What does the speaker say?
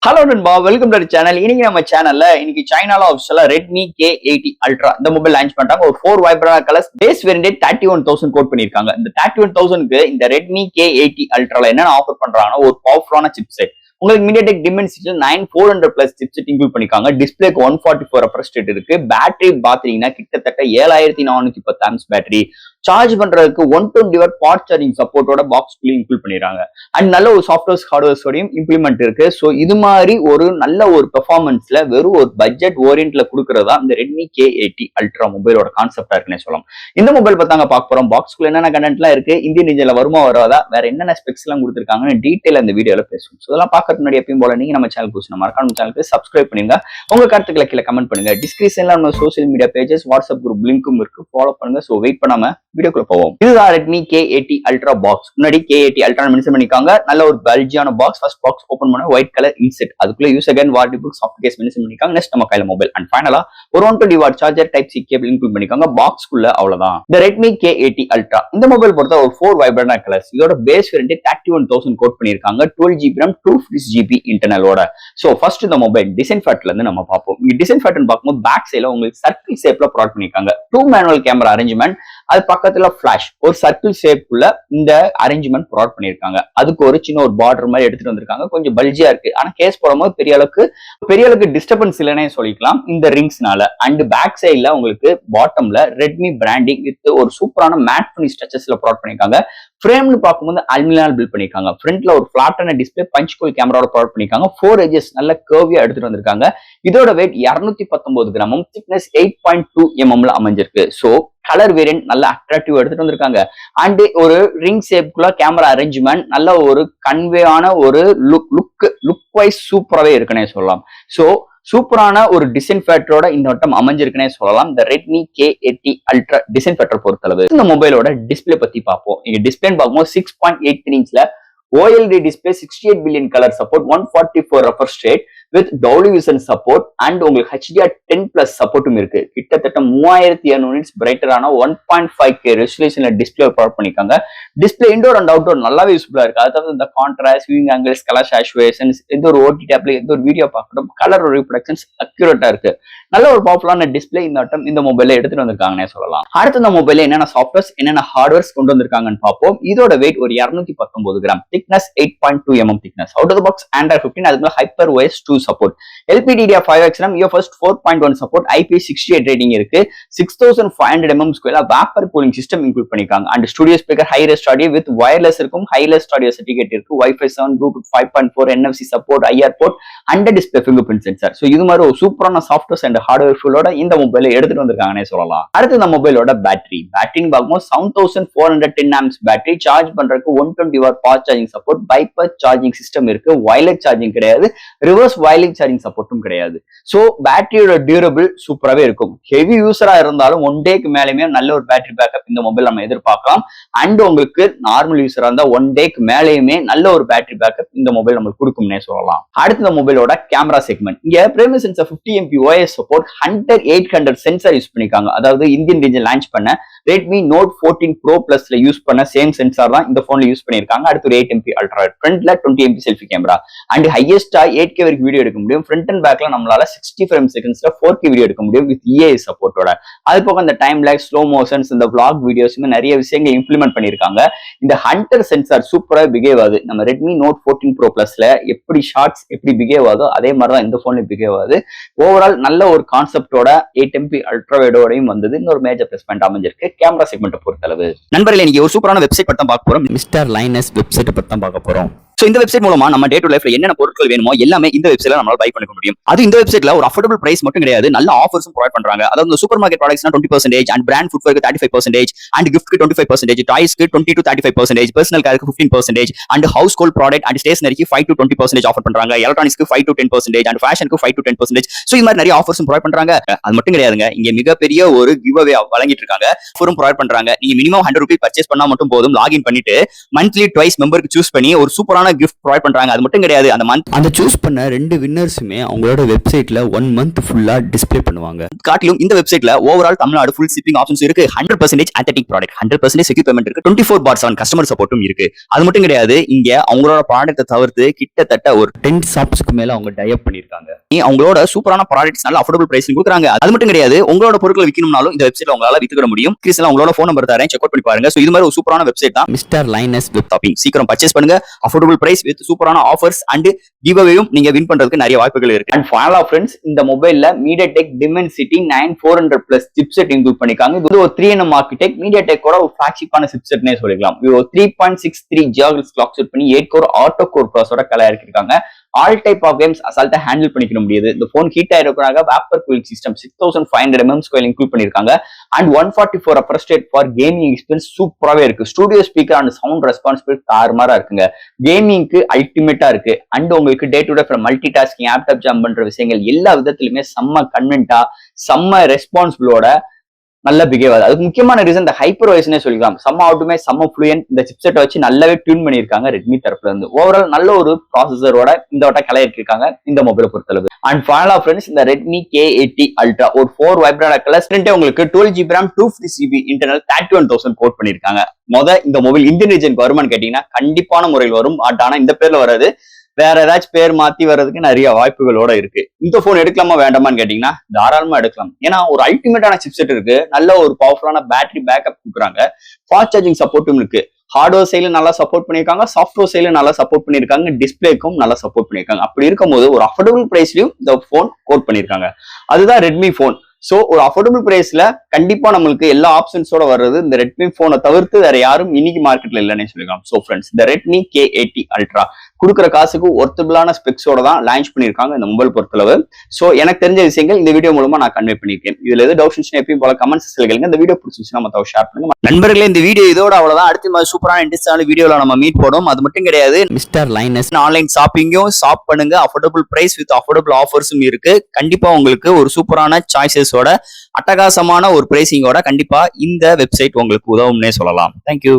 Hello நண்பா, welcome to channel. இன்னைக்கு நம்ம சேனல்ல சைனால ஆஃபிஷியலா ரெட்மி K80 அல்ட்ரா இந்த மொபைல் லான்ச் பண்ணிட்டாங்க. ஒரு 4 vibrant colours, base variant 31,000 quote பண்ணிருக்காங்க. இந்த 31,000க்கு இந்த ரெட்மி K80 அல்ட்ரால என்னென்ன ஆஃபர் பண்றாங்கன்னா, ஒரு பவர்ஃபுல்லான சிப்செட், உங்களுக்கு MediaTek Dimensity 9400 plus chipset include பண்ணிருக்காங்க. டிஸ்பிளேக்கு 144 ரெஃப்ரெஷ் ரேட் இருக்கு. பேட்டரி பாத்தீங்கன்னா கிட்டத்தட்ட 7410 ஆம்ஸ் பேட்டரி. சார்ஜ் பண்றதுக்கு 120 வாட் ஃபாஸ்ட் சார்ஜிங் சப்போர்ட்டோட பாக்ஸ் இன்க்ளூட் பண்ணிடுறாங்க. அண்ட் நல்ல ஒரு சாஃப்ட்வேர்ஸ் ஹார்ட்வேர்ஸோடையும் இம்ப்ளிமெண்ட் இருக்கு. ஸோ இது மாதிரி ஒரு நல்ல ஒரு பெர்ஃபார்மன்ஸ்ல வெறும் ஒரு பட்ஜெட் ஓரியன்ட்ல கொடுக்கறதா இந்த ரெட்மி K80 அல்ட்ரா மொபைலோட கான்செப்டா இருக்குன்னு சொல்லலாம். இந்த மொபைல் பார்த்தாங்க பார்க்க போறோம். பாக்ஸ்குள்ள என்னென்ன கண்டென்ட்லாம் இருக்கு, இந்தியன் ரீஜன்ல வருமா வராதா, வேற என்னென்ன ஸ்பெக்ஸ் எல்லாம் கொடுத்துருக்காங்கன்னு டீடைல் அந்த வீடியோல பேசுவோம். ஸோ இதெல்லாம் பார்க்கறது முன்னாடி எப்பயும் போல நீங்க நம்ம சேனல் புதுசு மறக்காம சேனலுக்கு சப்ஸ்கிரைப் பண்ணுங்க. உங்க கருத்துக்களை கீழே கமெண்ட் பண்ணுங்க. டிஸ்கிரிப்ஷன்ல நம்ம social media pages, WhatsApp group லிங்க்கும் இருக்கு, ஃபாலோ பண்ணுங்க. ஸோ வெயிட் பண்ணாம வீடியோக்குள்ள போவோம். இதுதான் ரெட்மி K80 அல்ட்ரா பாக்ஸ். முன்னாடி K80 அல்ட்ரா மென்ஷன் பண்ணிருக்காங்க. நல்ல ஒரு பல்ஜியான பாக்ஸ். ஃபர்ஸ்ட் பாக்ஸ் ஓபன் பண்ண ஒயிட் கலர் இன்செட், அதுக்குள்ள use again warranty book, soft case mention பண்ணிருக்காங்க. நெக்ஸ்ட் நம்ம கையில மொபைல் அண்ட் ஃபைனலா ஒரு 120 watt charger type C cable include பண்ணிருக்காங்க. பாக்ஸ்க்குள்ள அவ்வளவுதான். இந்த ரெட்மி K80 அல்ட்ரா இந்த மொபைல் பொறுத்த ஒரு 4 வைப்ரன்ட் கலர்ஸ். இதோட பேஸ் வேரியன்ட் 31,000 கோட் பண்ணிருக்காங்க. 12GB RAM 256GB இன்டர்னலோட. சோ ஃபர்ஸ்ட் இந்த மொபைல் டிசைன் ஃபேக்ட்ல இருந்து நம்ம பார்ப்போம். இங்க டிசைன் ஃபேக்ட்னு பார்க்கும்போது பேக் சைடுல உங்களுக்கு சர்க்கிள் ஷேப்ல ப்ரொவைட் பண்ணிருக்காங்க. 2 மேனுவல் கேமரா அரேஞ்ச்மெண்ட், அது பக்கத்துல ஃபிளாஷ், ஒரு சர்க்கிள் ஷேப்புள்ள இந்த அரேஞ்ச்மெண்ட் ப்ரொவைட் பண்ணிருக்காங்க. அதுக்கு ஒரு சின்ன ஒரு பார்டர் மாதிரி எடுத்துட்டு வந்திருக்காங்க. கொஞ்சம் பல்ஜியா இருக்கு. ஆனா கேஸ் போடும்போது பெரிய அளவுக்கு டிஸ்டர்பன்ஸ் இல்லைன்னே சொல்லிக்கலாம் இந்த ரிங்ஸ்னால. அண்ட் பேக் சைடுல உங்களுக்கு பாட்டம்ல ரெட்மி பிராண்டிங் வித் ஒரு சூப்பரான மேட் பினிஷ் டச்சஸ்ல ப்ரொவைட் பண்ணிருக்காங்க. ஃப்ரேம்னு பார்க்கும்போது அலுமினியம் பில்ட் பண்ணிருக்காங்க. ஃப்ரண்ட்ல ஒரு பிளாட்டான டிஸ்பிளே பஞ்ச் கோல் கேமராவோட ப்ரொவைட் பண்ணிருக்காங்க. 4 எட்ஜஸ் நல்ல கர்வியா எடுத்துட்டு வந்திருக்காங்க. இதோட வெயிட் 219 கிராமும், திக்னஸ் 8.2 mm அமைஞ்சிருக்கு. சோ கலர் வேரியன்ட் நல்ல அட்ராக்டிவ் எடுத்துட்டு வந்திருக்காங்க. அண்ட் ஒரு ரிங் ஷேப்குள்ள கேமரா அரேஞ்ச்மெண்ட், நல்ல ஒரு கன்வேயான ஒரு லுக் வைஸ் சூப்பராகவே இருக்குன்னே சொல்லலாம். சோ சூப்பரான ஒரு டிசைன் ஃபேக்டரோட இந்த வட்டம் அமைஞ்சிருக்குன்னே சொல்லலாம். இந்த Redmi K80 ultra design factor பொறுத்தளவு. இந்த மொபைலோட டிஸ்பிளே பத்தி பார்ப்போம். இங்க டிஸ்பிளே பார்க்கும்போது 6.83 இன்ச்ல OLED display, 68 billion color support, 144 refresh rate with Dolby Vision support and உங்களுக்கு HDR10 plus சப்போர்ட்டும் இருக்கு. கிட்டத்தட்ட 3200 nits பிரைட்டரான 1.5K ரெசல்யூஷன்ல டிஸ்பிளே ப்ரொவைட் பண்ணிருக்காங்க. டிஸ்பிளே இன்டோர் அண்ட் அவுட்டோர் நல்லாவே யூஸ்ஃபுல்லா இருக்கு. அதாவது இந்த கான்ட்ராஸ்ட், வியூவிங் ஆங்கிள்ஸ், கலர் சாச்சுரேஷன்ஸ், எந்த ஒரு OTT ஆப்ல எந்த ஒரு வீடியோ பார்க்கணும், கலர் ரீப்ரொடக்ஷன்ஸ் அக்யூரேட்டா இருக்கு. நல்ல ஒரு பவர்ஃபுல்லான டிஸ்பிளே இந்த மொபைல்ல எடுத்துட்டு வந்திருக்காங்கன்னே சொல்லலாம். அடுத்த இந்த மொபைல்ல என்னென்ன சாஃப்ட்வேர்ஸ், என்னென்ன ஹார்ட்வேர்ஸ் கொண்டு வந்திருக்காங்கன்னு பார்ப்போம். இதோட வெயிட் ஒரு 219 gram, thickness 8.2 mm thickness. Out of the box Android 15, அதுக்கு HyperOS 2 support, LPDDR5X RAM, UFS 4.1 support, IP68 rating இருக்கு. 6500 mm ஸ்கொயர்ல வேப்பர் கூலிங் சிஸ்டம் இன்க்ளூட் பண்ணிருக்காங்க. And studio speaker high res audio with wireless இருக்கும். Highest audio certificate இருக்கு. Wi-Fi 7, Bluetooth 5.4, NFC support, IR port and display finger print sensor. So இது மாதிரி ஒரு சூப்பரான softwares and hardware ஃபுல்லோட இந்த மொபைலை எடுத்துட்டு வந்திருக்காங்கன்னே சொல்லலாம். அடுத்து இந்த மொபைலோட பேட்டரின்னு பார்க்கும்போது 7410 amps பேட்டரி. சார்ஜ் பண்றதுக்கு 120 watt fast charging support, bypass charging system இருக்கு. வயர்லெஸ் சார்ஜிங் கிடையாது, ரிவர்ஸ் வயர்லெஸ் சார்ஜிங் சப்போர்ட்டும் கிடையாது. சோ பேட்டரியோட டியூரபிள் சூப்பராகவே இருக்கும். ஹெவி யூசரா இருந்தாலும் 1 டேக்கு மேலேயுமே நல்ல ஒரு பேட்டரி பேக்கப் இந்த மொபைல் நம்ம எதிர்பார்க்கலாம். அண்ட் உங்களுக்கு நார்மல் யூசரா இருந்தா 1 டேக்கு மேலேயுமே நல்ல ஒரு பேட்டரி பேக்கப் இந்த மொபைல் நம்மளுக்கு கொடுக்கும்னே சொல்லலாம். அடுத்த இந்த மொபைலோட கேமரா செக்மெண்ட். இங்க primary sensor 50 MP OIS support, Hunter 800 sensor use பண்ணிருக்காங்க. அதாவது இந்தியன் ரீஜன் லான்ச் பண்ண Redmi Note 14 Pro Plusல யூஸ் பண்ண சேம் சென்சார் தான் இந்த போன்ல யூஸ் பண்ணிருக்காங்க. அடுத்து ஒரு 8 MP அல்ட்ரா, ஃப்ரண்ட்ல 20 MP செல்ஃபி கேமரா அண்ட் ஹையஸ்டா 8K வரைக்கும் வீடியோ எடுக்க முடியும். ஃப்ரண்ட் அண்ட் பேக்ல நம்மளால 60 ஃப்ரேம் செகண்ட்ஸ்ல 4K வீடியோ எடுக்க முடியும் வித் EAI சப்போர்ட்டோட. அது போக இந்த டைம் லேக், ஸ்லோ மோஷன்ஸ், இந்த vlog வீடியோஸ் நிறைய விஷயங்கள் இம்ப்ளிமெண்ட் பண்ணிருக்காங்க. இந்த ஹண்டர் சென்சார் சூப்பரா பிஹேவ் ஆகுது. நம்ம Redmi Note 14 Pro Plusல எப்படி ஷார்ட்ஸ் எப்படி பிஹேவ் ஆகுதோ அதே மாதிரி தான் இந்த போன்ல பிஹேவ் ஆகுது. ஓவரால் நல்ல ஒரு கான்செப்டோட 8 MP அல்ட்ரா வைடோடையும் வந்தது. இன்னொரு மேஜர் பிளஸ் பாயிண்ட் அமைஞ்சிருக்கு கேமரா செக்மெண்ட் பொறுத்தளவு. நண்பர்களே, இன்னைக்கு ஒரு சூப்பரான வெப்சைட் பத்தி தான் பார்க்க போறோம். மிஸ்டர் லைனஸ் வெப்சைட் பத்தி தான் பார்க்க போறோம். சோ இந்த வெப்சைட் மூலமா நம்ம டே டு லைஃப்ல என்னென்ன பொருட்கள் வேணுமோ எல்லாமே இந்த வெப்சைட்ல நம்மளால பை பண்ணிக்க முடியும். அது இந்த வெப்சைட்ல ஒரு அஃபோர்டபிள் பிரைஸ் மட்டும் கிடையாது, நல்ல ஆஃபர்ஸும் ப்ரொவைட் பண்றாங்க. அதாவது சூப்பர் மார்க்கெட் ப்ராடக்ட்ஸ்னா 20% அண்ட் பிராண்ட் ஃபுட்வேருக்கு 35% அண்ட் கிஃப்ட்க்கு 25%, டாய்ஸ்க்கு 20 to 35%, பர்சனல் கேருக்கு 15% and household product and ஸ்டேஷனரிக்கு 5 to 20% ஆஃபர் பண்றாங்க. எலக்ட்ரானிக்ஸ்க்கு 5 to 10% அண்ட் ஃபேஷனுக்கு 5 to 10%. சோ இந்த மாதிரி நிறைய ஆஃபர்ஸும் ப்ரொவைட் பண்றாங்க. அது மட்டும் கிடையாதுங்க, இங்க மிகப்பெரிய ஒரு கிவ் அவே வழங்கிட்டு இருக்காங்க. ஆஃபரும் ப்ரொவைட் பண்றாங்க. நீங்க மினிமம் 100 ரூபாய் பர்ச்சேஸ் பண்ணா மட்டும் போதும், லாகின் பண்ணிட்டு மந்த்லி ட்வைஸ் மெம்பருக்கு சூஸ் பண்ணி ஒரு சூப்பரான கிஃப்ட் ப்ரொவைட் பண்றாங்க. அது மட்டும் கிடையாது, அந்த சூஸ் பண்ண 2 வின்னர்ஸுமே அவங்களோட வெப்சைட்ல 1 மந்த் ஃபுல்லா டிஸ்ப்ளே பண்ணுவாங்க. காட்டிலும் இந்த வெப்சைட்ல overall Tamil Nadu full shipping options இருக்கு. 100% authentic ப்ராடக்ட், 100% செக்யூர் பேமெண்ட் இருக்கு. 24/7 கஸ்டமர் சப்போர்ட்டும் இருக்கு. அது மட்டும் கிடையாது, இங்க அவங்களோட ப்ராடக்ட்டை தவிர்த்து கிட்டத்தட்ட ஒரு 10 ஷாப்ஸ்க்கு மேல அவங்க டை அப் பண்ணிருக்காங்க. அவங்களோட சூப்பரான ப்ராடக்ட்ஸ் நல்ல அஃபோர்டபிள் பிரைஸ் கொடுக்குறாங்க. அது மட்டும் கிடையாது, உங்களோட பொருட்களை விற்கணும்னாலும் இந்த வெப்சைட்ல உங்களால வித்துக்கிட முடியும். கிறிஸ்ல உங்களோட ஃபோன் நம்பர் தரேன், செக் அவுட் பண்ணி பாருங்க. சோ இது மாதிரி ஒரு சூப்பரான வெப்சைட் தான் மிஸ்டர் லைனஸ் வெப் ஷாப்பிங். சீக்கிரம் பர்ச்சேஸ் பண்ணுங்க. அஃபோர்டபிள் பிரைஸ் வித் சூப்பரான ஆஃபர்ஸ் அண்ட் கிவ் அவேயும் நீங்க வின் பண்றதுக்கு நிறைய வாய்ப்புகள் இருக்கு. அண்ட் ஃபைனலா ஃப்ரெண்ட்ஸ், இந்த மொபைல்ல MediaTek Dimensity 9400+ சிப்செட் இன்க்ளூட் பண்ணிருக்காங்க. இது ஒரு 3nm ஆர்க்கிடெக்ட், MediaTek கூட ஒரு ஃபிளாக்ஷிப்பான சிப்செட்னே சொல்லிக்கலாம். இது ஒரு 3.63 GHz கிளாக் செட் பண்ணி 8 கோர் ஆட்டோ கோர் ப்ராசஸரோட கலர் இருக்காங்க. ஆல் டைப் ஆஃப் கேம்ஸ் அசால்ட்டா ஹேண்டில் பண்ணிக்க முடியுது. இந்த போன் ஹீட் ஆயிருக்காங்க. Vapour cooling system 6500 mm square include பண்ணிருக்காங்க. And 144 refresh rate for gaming experience சூப்பராகவே இருக்கு. Studio speaker and sound responsibility தாறுமாறா இருக்குங்க. கேமிங்க்கு அல்டிமேட்டா இருக்கு. அண்ட் உங்களுக்கு day to day multitasking, laptop jam பண்ற விஷயங்கள் எல்லா விதத்திலுமே செம்ம கன்வென்ட்டா, செம்ம ரெஸ்பான்சிபிளோட நல்ல பிஹேவ் ஆகுது. அதுக்கு முக்கியமான ரீசன் இந்த ஹைப்பர் வாய்ஸ்னே சொல்லிக்கலாம். செம்ம ஆட்டோமே செம்ம ஃப்ளூயன்ட். இந்த சிப்செட்டை வச்சு நல்லாவே டியூன் பண்ணியிருக்காங்க ரெட்மி தரப்புல இருந்து. ஓவரால் நல்ல ஒரு ப்ராசஸரோட இந்த வட்ட கலையிருக்காங்க இந்த மொபைலை பொறுத்தளவு. அண்ட் ஃபைனலா ஃப்ரெண்ட்ஸ், இந்த ரெட்மி K80 அல்ட்ரா ஒரு 4 வைப்ரண்ட் கலர்ஸ் உங்களுக்கு 12GB RAM 250GB internal 31,000 quote பண்ணிருக்காங்க. இந்த மொபைல் இந்தியன் ரீஜனுக்கு வருமானு கேட்டீங்கன்னா கண்டிப்பான முறையில் வரும். ஆனா இந்த பேர்ல வராது, வேற ஏதாச்சும் பேர் மாத்தி வர்றதுக்கு நிறைய வாய்ப்புகளோட இருக்கு. இந்த போன் எடுக்கலாமா வேண்டாமான்னு கேட்டீங்கன்னா தாராளமா எடுக்கலாம். ஏன்னா ஒரு அல்டிமேட்டான சிப்செட் இருக்கு, நல்ல ஒரு பவர்ஃபுல்லான பேட்டரி பேக்கப் கொடுக்குறாங்க, ஃபாஸ்ட் சார்ஜிங் சப்போர்ட்டும் இருக்கு. ஹார்ட்வேர் சைடுல நல்லா சப்போர்ட் பண்ணிருக்காங்க, சாஃப்ட்வேர் சைடுல நல்லா சப்போர்ட் பண்ணிருக்காங்க, டிஸ்பிளேக்கும் நல்லா சப்போர்ட் பண்ணிருக்காங்க. அப்படி இருக்கும்போது ஒரு அஃபோர்டபுள் பிரைஸ்லயும் இந்த போன் கோட் பண்ணிருக்காங்க. அதுதான் ரெட்மி போன். சோ ஒரு அஃபோர்டபுள் பிரைஸ்ல கண்டிப்பா நம்மளுக்கு எல்லா ஆப்ஷன்ஸோட வர்றது இந்த ரெட்மி போனை தவிர்த்து வேற யாரும் இன்னைக்கு மார்க்கெட்ல இல்லைன்னு சொல்லிக்கலாம். சோ ஃப்ரெண்ட்ஸ், இந்த ரெட்மி K80 அல்ட்ரா கொடுக்குற காசுக்கு ஒர்த்தபிளான ஸ்பெக்ஸோட தான் லான்ச் பண்ணிருக்காங்க இந்த மொபைல் பொறுத்தளவு. சோ எனக்கு தெரிஞ்ச விஷயங்கள் இந்த வீடியோ மூலமா நான் கன்வே பண்ணிருக்கேன். இதுல எது டவுட்ஸ் எப்பயும் போல கமெண்ட்ஸ் கேளுங்க. இந்த வீடியோ பிடிச்சிருச்சுன்னா மத்தவங்க ஷேர் பண்ணுங்க. நண்பர்களே, இந்த வீடியோ இதோட அவ்வளவுதான். அடுத்த மாதிரி சூப்பரான இன்ட்ரெஸ்டான வீடியோல நம்ம மீட் போடும். அது மட்டும் கிடையாது, மிஸ்டர் லைனஸ் ஆன்லைன் ஷாப்பிங்கும் ஷாப் பண்ணுங்க. அஃபோர்டபுள் பிரைஸ் வித் அஃபோர்டபுள் ஆஃபர்ஸும் இருக்கு. கண்டிப்பா உங்களுக்கு ஒரு சூப்பரான சாய்ஸஸோட அட்டகாசமான ஒரு பிரைசிங்கோட கண்டிப்பா இந்த வெப்சைட் உங்களுக்கு உதவும்னே சொல்லலாம். தேங்க்யூ.